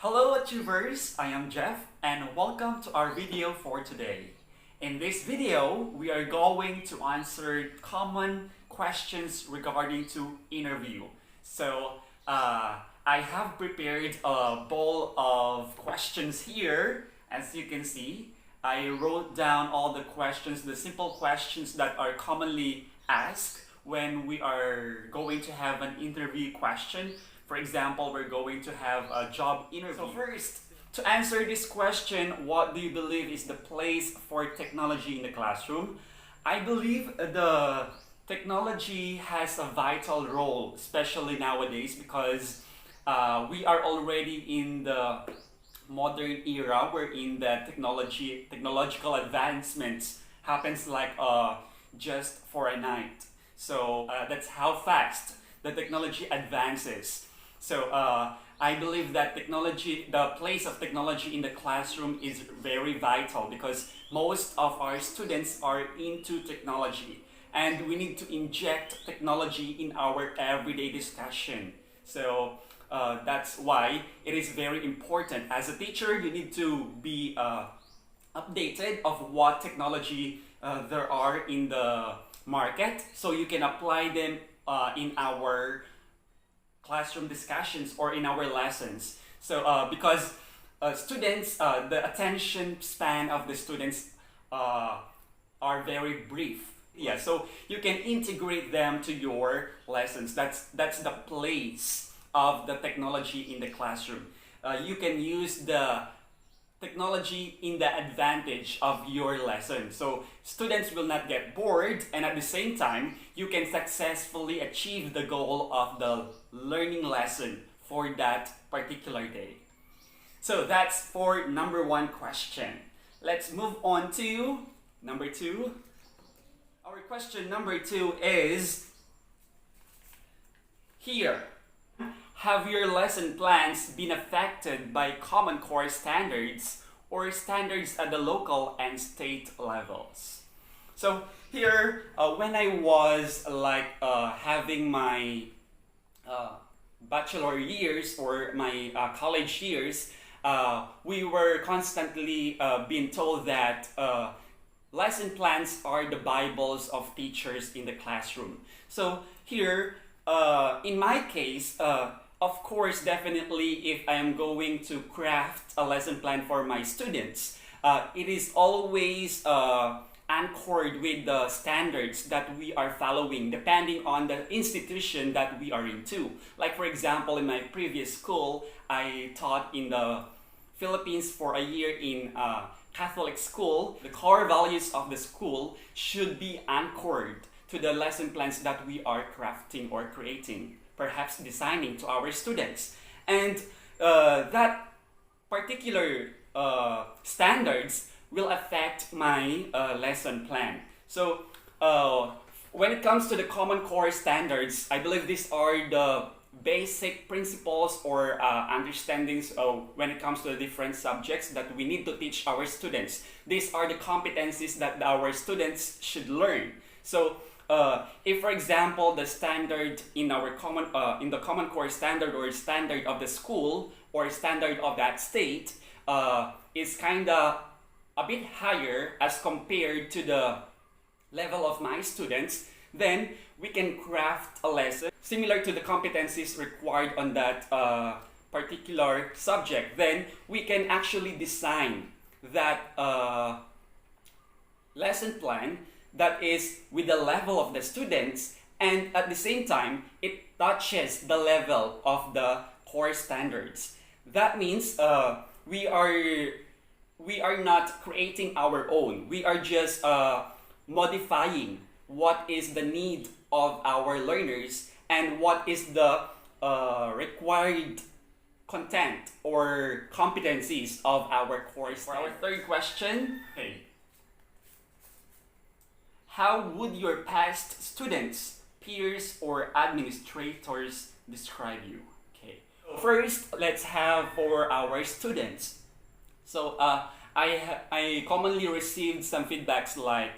Hello Achievers, I am Jeff and welcome to our video for today. In this video, we are going to answer common questions regarding to interview. I have prepared a bowl of questions here. As you can see, I wrote down all the questions, the simple questions that are commonly asked when we are going to have an interview question. For example, we're going to have a job interview. So first, to answer this question, what do you believe is the place for technology in the classroom? I believe the technology has a vital role, especially nowadays, because we are already in the modern era wherein the technological advancements happens like just for a night. That's how fast the technology advances. I believe that the place of technology in the classroom is very vital because most of our students are into technology and we need to inject technology in our everyday discussion. That's why it is very important. As a teacher, you need to be updated of what technology there are in the market so you can apply them in our classroom discussions or in our lessons. Because students, the attention span of the students are very brief. Yeah, so you can integrate them to your lessons. That's the place of the technology in the classroom. You can use the technology in the advantage of your lesson. So students will not get bored and at the same time, you can successfully achieve the goal of the learning lesson for that particular day. So that's for number one question. Let's move on to number two. Our question number two is here. Have your lesson plans been affected by Common Core standards or standards at the local and state levels? So here, when I was having my bachelor years or my college years, we were constantly being told that lesson plans are the Bibles of teachers in the classroom. So here, in my case, of course, definitely, if I am going to craft a lesson plan for my students, it is always anchored with the standards that we are following, depending on the institution that we are into. Like, for example, in my previous school, I taught in the Philippines for a year in Catholic school. The core values of the school should be anchored to the lesson plans that we are crafting or creating, perhaps designing to our students. And that particular standards will affect my lesson plan. So when it comes to the Common Core standards, I believe these are the basic principles or understandings when it comes to the different subjects that we need to teach our students. These are the competencies that our students should learn. So if, for example, the standard in our in the Common Core standard or standard of the school or standard of that state is kind of a bit higher as compared to the level of my students, then we can craft a lesson similar to the competencies required on that particular subject. Then we can actually design that lesson plan that is with the level of the students, and at the same time, it touches the level of the core standards. That means we are not creating our own. We are just modifying what is the need of our learners and what is the required content or competencies of our course. For our third question, how would your past students, peers, or administrators describe you? Okay. First, let's have for our students. So I commonly received some feedbacks like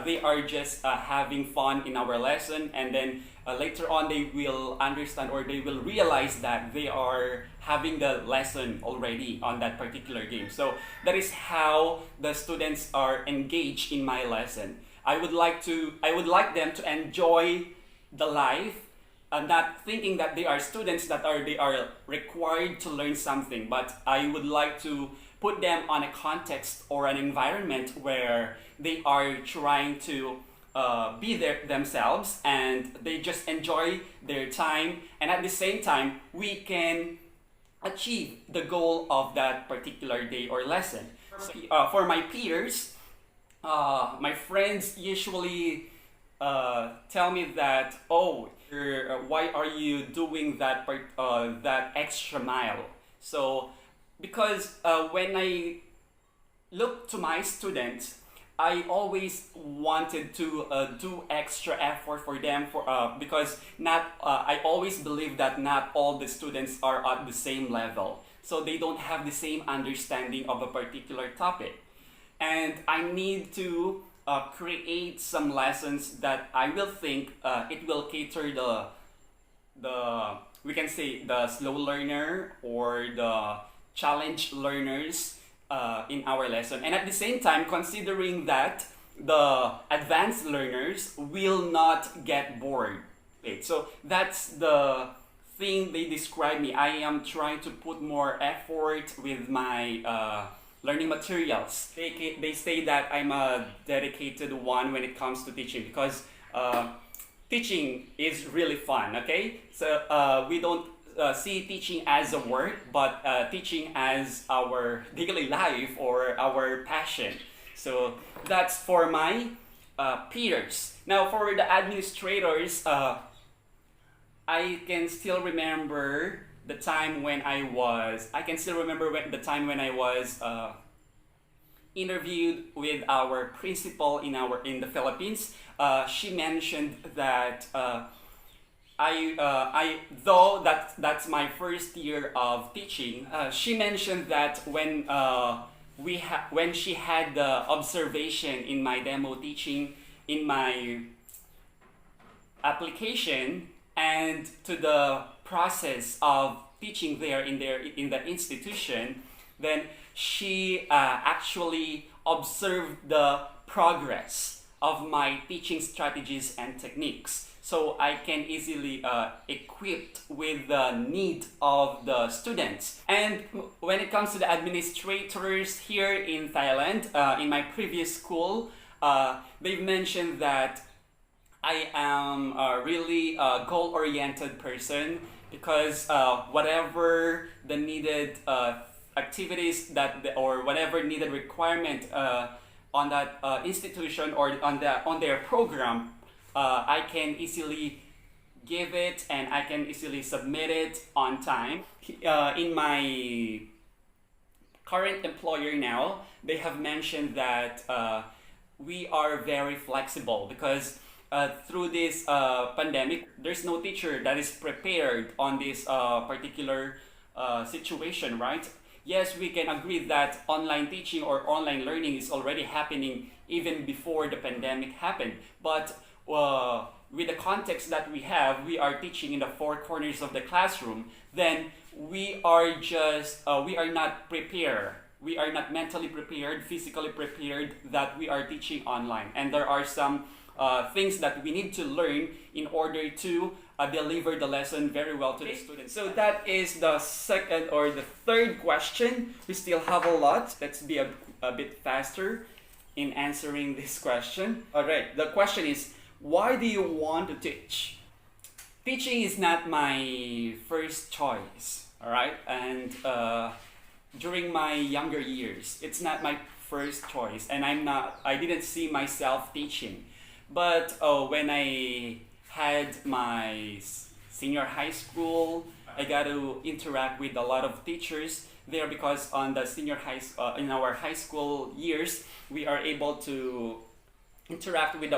they are just having fun in our lesson, and then later on they will understand or they will realize that they are having the lesson already on that particular game. So that is how the students are engaged in my lesson. I would like them to enjoy the life, not thinking that they are students they are required to learn something, but I would like to put them on a context or an environment where they are trying to be themselves, and they just enjoy their time, and at the same time we can achieve the goal of that particular day or lesson. For my peers, my friends usually tell me that, oh, why are you doing that extra mile? So because when I look to my students, I always wanted to do extra effort for them because I always believe that not all the students are at the same level, so they don't have the same understanding of a particular topic, and I need to create some lessons that I will think it will cater the we can say the slow learner or the challenge learners in our lesson, and at the same time considering that the advanced learners will not get bored. Okay, so that's the thing they describe me. I am trying to put more effort with my learning materials. They say that I'm a dedicated one when it comes to teaching, because teaching is really fun. Okay, so we don't see teaching as a work, but teaching as our daily life or our passion. So that's for my peers. Now for the administrators, I can still remember the time when I was interviewed with our principal in the Philippines. She mentioned that though that's my first year of teaching, she mentioned that when she had the observation in my demo teaching, in my application, and to the process of teaching there in the institution, then she actually observed the progress of my teaching strategies and techniques, so I can easily equip with the need of the students. And when it comes to the administrators here in Thailand, in my previous school, they've mentioned that I am a really goal-oriented person, because whatever the needed activities or whatever needed requirement on that institution or on their program, I can easily give it and I can easily submit it on time. In my current employer now, they have mentioned that we are very flexible, because through this pandemic, there's no teacher that is prepared on this particular situation, right? Yes, we can agree that online teaching or online learning is already happening even before the pandemic happened. But with the context that we have, we are teaching in the four corners of the classroom, then we are not prepared. We are not mentally prepared, physically prepared that we are teaching online. And there are some things that we need to learn in order to deliver the lesson very well to the students. So that is the second or the third question. We still have a lot. Let's be a bit faster in answering this question. All right, the question is, why do you want to teach? Teaching is not my first choice, all right? And during my younger years, it's not my first choice, and I didn't see myself teaching. But when I had my senior high school, I got to interact with a lot of teachers there, because on the in our high school years, we are able to interact with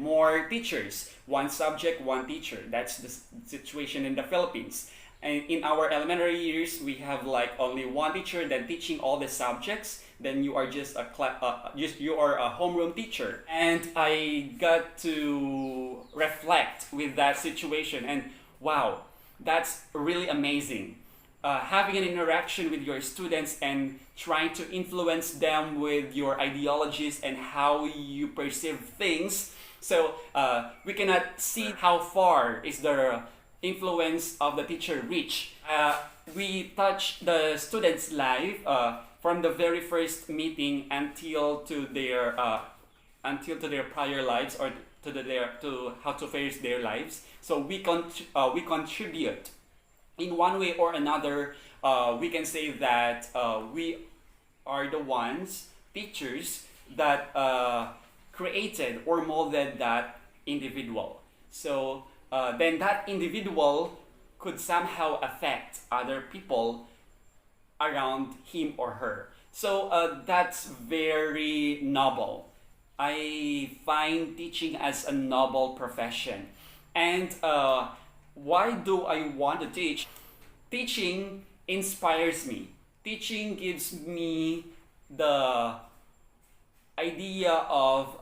more teachers, one subject, one teacher. That's the situation in the Philippines. And in our elementary years, we have like only one teacher then teaching all the subjects. Then you are just you are a homeroom teacher. And I got to reflect with that situation, and wow, that's really amazing. Having an interaction with your students and trying to influence them with your ideologies and how you perceive things. So we cannot see how far is the influence of the teacher reach. We touch the students' life from the very first meeting until to their prior lives, or to how to face their lives. So we contribute in one way or another. We can say that we are the ones, teachers, that created or molded that individual. So then that individual could somehow affect other people around him or her. So that's very noble. I find teaching as a noble profession. And why do I want to teach? Teaching inspires me. Teaching gives me the idea of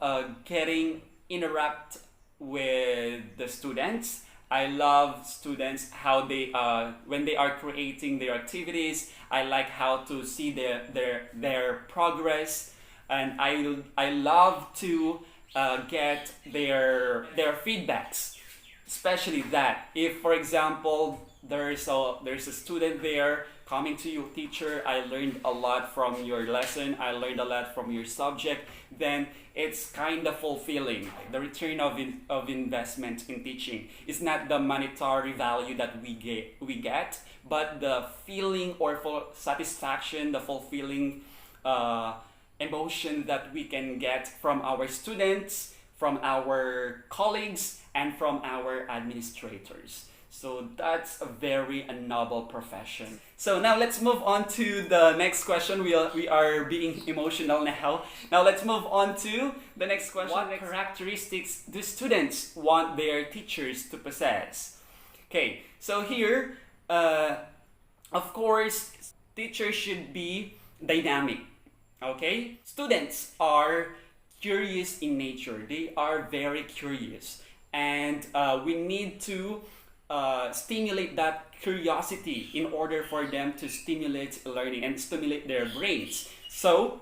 interact with the students. I love students, how they when they are creating their activities. I like how to see their progress, and I love to get their feedbacks. Especially that if, for example, there's a student there coming to you, teacher, I learned a lot from your lesson, I learned a lot from your subject, then it's kind of fulfilling. The return of investment in teaching is not the monetary value that we get, but the feeling or satisfaction, the fulfilling emotion that we can get from our students, from our colleagues, and from our administrators. So that's a very noble profession. So now let's move on to the next question. We are being emotional now. Now let's move on to the next question. What characteristics do students want their teachers to possess? Okay, so here, of course, teachers should be dynamic. Okay? Students are curious in nature. They are very curious. And we need to stimulate that curiosity in order for them to stimulate learning and stimulate their brains. So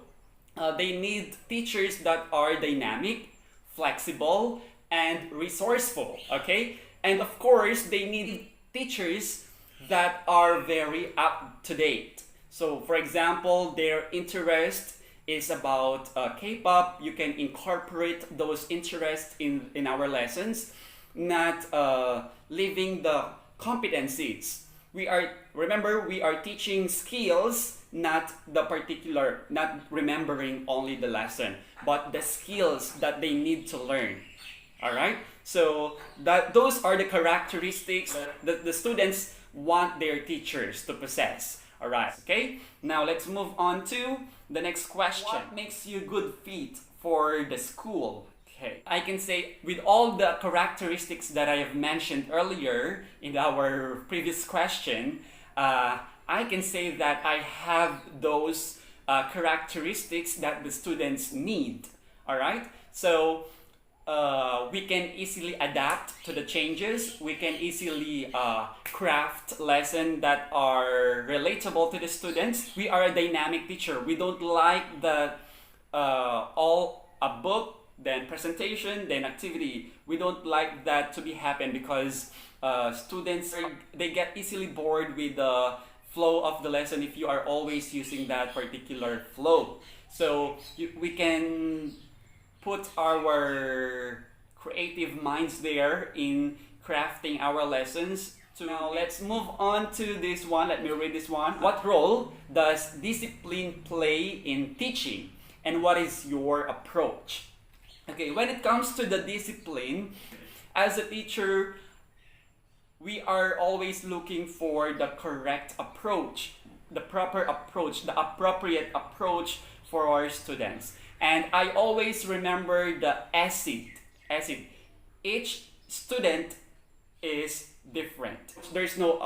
they need teachers that are dynamic, flexible, and resourceful. Okay? And of course, they need teachers that are very up to date. So for example, their interest is about K-pop. You can incorporate those interests in our lessons, not leaving the competencies. Remember, we are teaching skills, not remembering only the lesson, but the skills that they need to learn. All right? So those are the characteristics that the students want their teachers to possess. All right, okay? Now let's move on to the next question. What makes you a good fit for the school? Okay, I can say with all the characteristics that I have mentioned earlier in our previous question, I can say that I have those characteristics that the students need. All right, so we can easily adapt to the changes. We can easily craft lessons that are relatable to the students. We are a dynamic teacher. We don't like the all a book, then presentation, then activity. We don't like that to be happen because students they get easily bored with the flow of the lesson if you are always using that particular flow. So we can put our creative minds there in crafting our lessons. So now let's move on to this one. Let me read this one. What role does discipline play in teaching, and what is your approach? Okay, when it comes to the discipline, as a teacher, we are always looking for the correct approach, the proper approach, the appropriate approach for our students. And I always remember the acid. Each student is different. There's no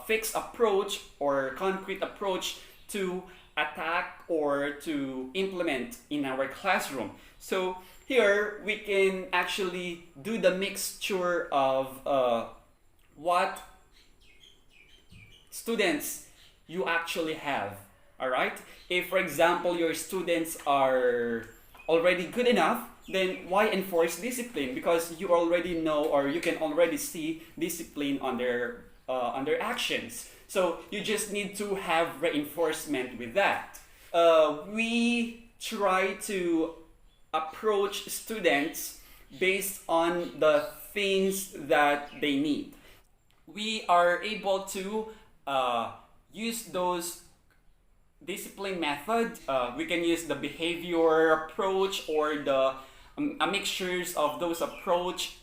fixed approach or concrete approach to attack or to implement in our classroom. So here we can actually do the mixture of what students you actually have. All right, if for example your students are already good enough, then why enforce discipline? Because you already know, or you can already see discipline on their actions. So you just need to have reinforcement with that. We try to approach students based on the things that they need. We are able to use those discipline method. We can use the behavior approach or the mixtures of those approach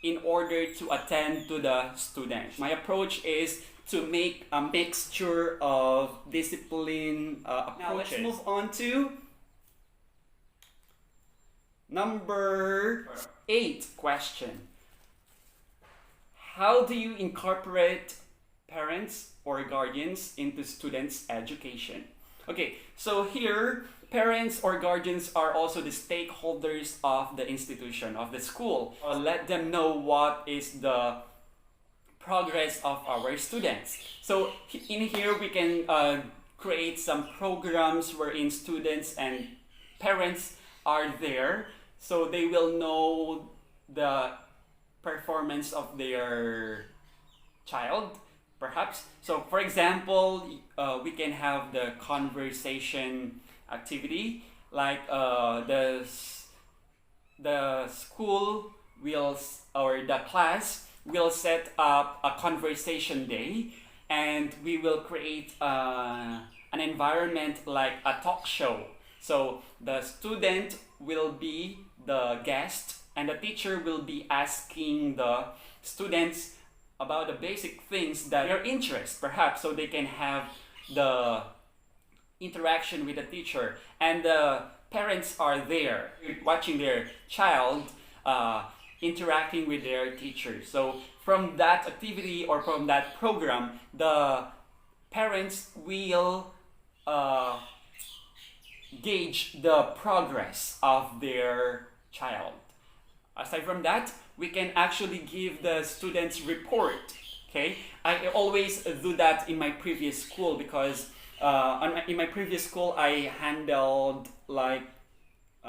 in order to attend to the students. My approach is to make a mixture of discipline approaches. Now let's move on to number 8 question. How do you incorporate parents or guardians into students' education? Okay, so here, parents or guardians are also the stakeholders of the institution, of the school. Let them know what is the progress of our students. So in here, we can create some programs wherein students and parents are there, so they will know the performance of their child, perhaps. So for example, we can have the conversation activity, like the school will, or the class will set up a conversation day, and we will create an environment like a talk show. So the student will be the guest, and the teacher will be asking the students about the basic things that are interest, perhaps, so they can have the interaction with the teacher. And the parents are there watching their child interacting with their teacher. So from that activity or from that program, the parents will gauge the progress of their child. Aside from that, we can actually give the students report. Okay, I always do that in my previous school, because in my previous school I handled like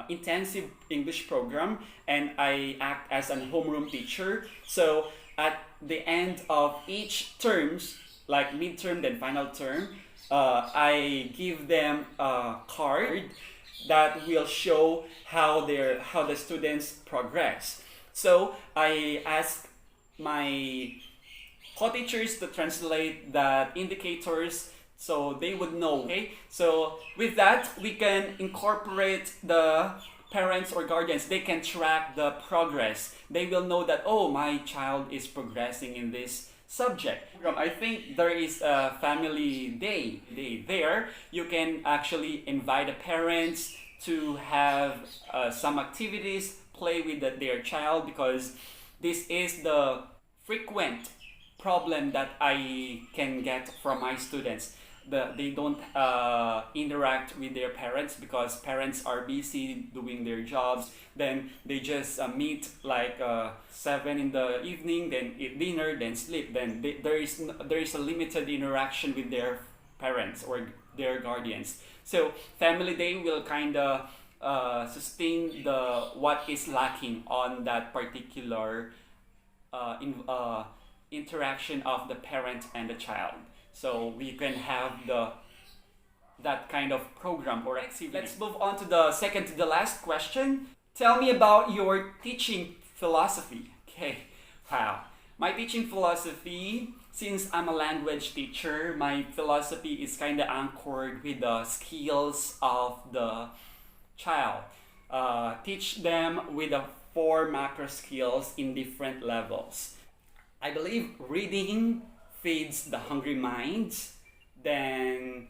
intensive English program, and I act as an homeroom teacher. So at the end of each terms, like midterm then final term, I give them a card that will show how the students progress. So I ask my co-teachers to translate that indicators so they would know. Okay, so with that we can incorporate the parents or guardians. They can track the progress. They will know that, oh, my child is progressing in this subject. I think there is a family day there. You can actually invite the parents to have some activities, play with their child, because this is the frequent problem that I can get from my students. They don't interact with their parents because parents are busy doing their jobs. Then they just meet like 7 in the evening, then eat dinner, then sleep. Then there is a limited interaction with their parents or their guardians. So family day will kind of sustain what is lacking on that particular interaction of the parent and the child. So we can have that kind of program or activity. Let's move on to the second to the last question. Tell me about your teaching philosophy. Okay, wow. My teaching philosophy, since I'm a language teacher, my philosophy is kind of anchored with the skills of the child. Teach them with the 4 macro skills in different levels. I believe reading feeds the hungry minds, then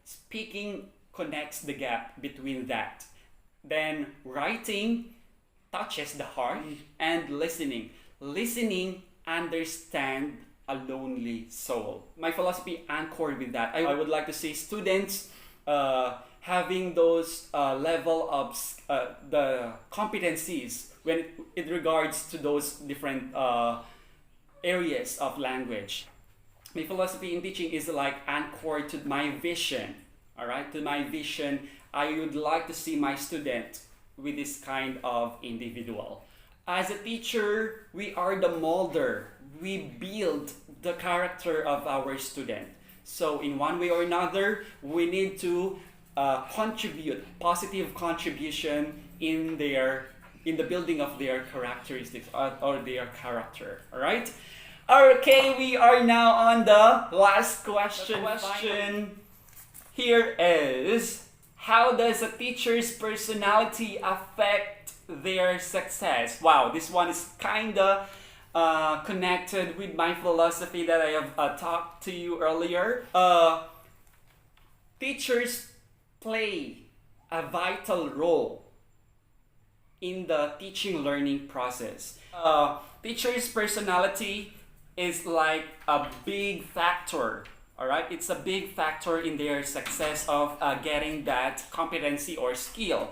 speaking connects the gap between that, then writing touches the heart, and listening understand a lonely soul. My philosophy anchored with that. I would like to see students having those level of the competencies when it regards to those different areas of language. My philosophy in teaching is like anchored to my vision. All right, to my vision, I would like to see my student with this kind of individual. As a teacher, we are the molder. We build the character of our student. So in one way or another, we need to contribute positive contribution in the building of their characteristics or their character. All right. Okay, we are now on the last question. The question here is, how does a teacher's personality affect their success? Wow, this one is kinda connected with my philosophy that I have talked to you earlier. Teachers play a vital role in the teaching learning process. Teacher's personality is like a big factor. All right, it's a big factor in their success of getting that competency or skill.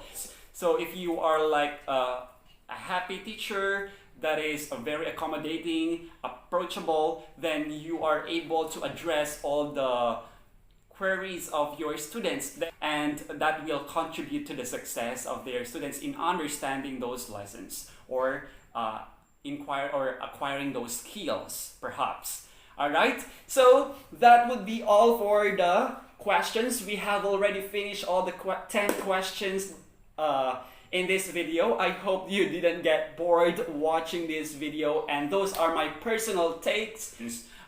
So if you are like a happy teacher that is very accommodating, approachable, then you are able to address all the queries of your students, and that will contribute to the success of their students in understanding those lessons or acquiring those skills, perhaps. All right, so that would be all for the questions. We have already finished all the 10 questions in this video. I hope you didn't get bored watching this video, and those are my personal takes.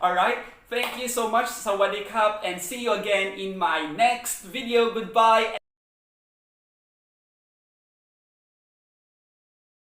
All right, thank you so much. Sawadee Krap, and see you again in my next video. Goodbye.